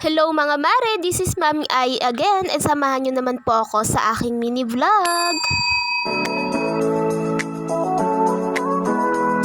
Hello mga mare, this is Mami Ai again and samahan nyo naman po ako sa aking mini vlog.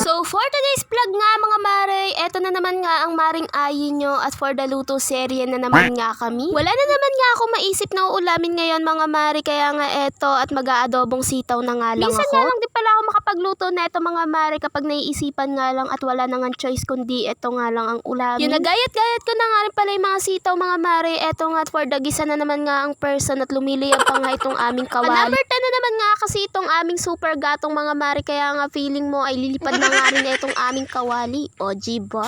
So for today's vlog nga mga mare, eto na naman nga ang maring Ai nyo at for the luto serye na naman nga kami. Wala na naman nga ako maisip na uulamin ngayon mga mare, kaya nga eto at mag-aadobong sitaw na nga lang Minsan ako. Minsan nga lang din pala ako makapagluto na eto mga mare kapag naiisipan nga lang at wala na nga choice kundi eto nga lang ang ulamin. Yun, nagayat-gayat ko na nga rin pala yung mga sitaw mga mare, eto nga at for the gisa na naman nga ang person at lumiliyab pa nga itong aming kawali. Number 10 na naman nga kasi itong aming super gatong mga mare, kaya nga feeling mo ay lilipad na nga rin itong aming kawali. O, diba?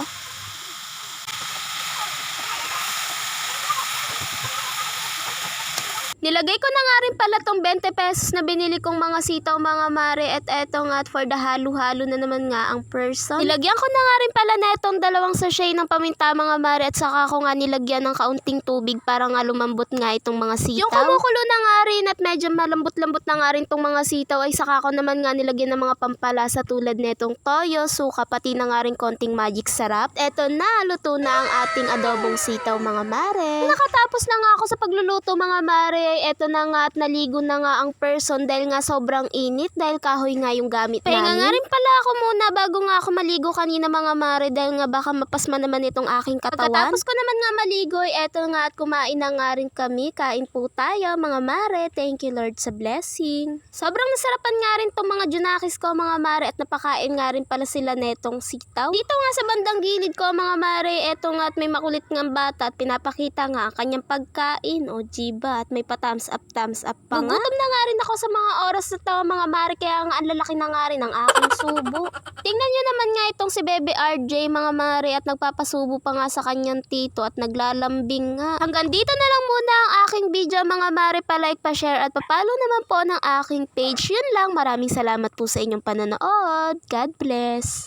Nilagay ko na nga rin pala tong 20 pesos na binili kong mga sitaw mga mare at eto nga at for the halo-halo na naman nga ang person. Nilagyan ko na nga rin pala na itong 2 sachet ng paminta mga mare at saka ko nga nilagyan ng kaunting tubig para nga lumambot nga itong mga sitaw. Yung kumukulo na nga rin at medyo malambot-lambot na nga rin itong mga sitaw ay saka ko naman nga nilagyan ng mga pampalasa tulad netong toyo, suka, pati na nga rin konting magic sarap. Eto na, luto na ang ating adobong sitaw mga mare. Nakatapos na nga ako sa pagluluto mga mare, eto na nga at naligo na nga ang person dahil nga sobrang init dahil kahoy nga yung gamit namin. Kaya nga rin pala ako muna bago nga ako maligo kanina mga mare dahil nga baka mapasma naman itong aking katawan. Pagkatapos ko naman nga maligo, eto nga at kumain na nga rin kami. Kain po tayo mga mare. Thank you Lord sa blessing. Sobrang nasarapan nga rin tong mga junakis ko mga mare at napakain nga rin pala sila netong sitaw. Dito nga sa bandang gilid ko mga mare, eto nga at may makulit ng bata at pinapakita nga ang kanyang pagkain. O diba? At may thumbs up pa nga. Gugutom na nga rin ako sa mga oras na to mga mare, kaya nga ang lalaki na nga rin ang aking subo. Tingnan nyo naman nga itong si Bebe RJ mga mare at nagpapasubo pa nga sa kanyang tito at naglalambing nga. Hanggang dito na lang muna ang aking video mga mare, pa-like, pa-share at pa-follow naman po ng aking page. Yun lang, maraming salamat po sa inyong panonood. God bless.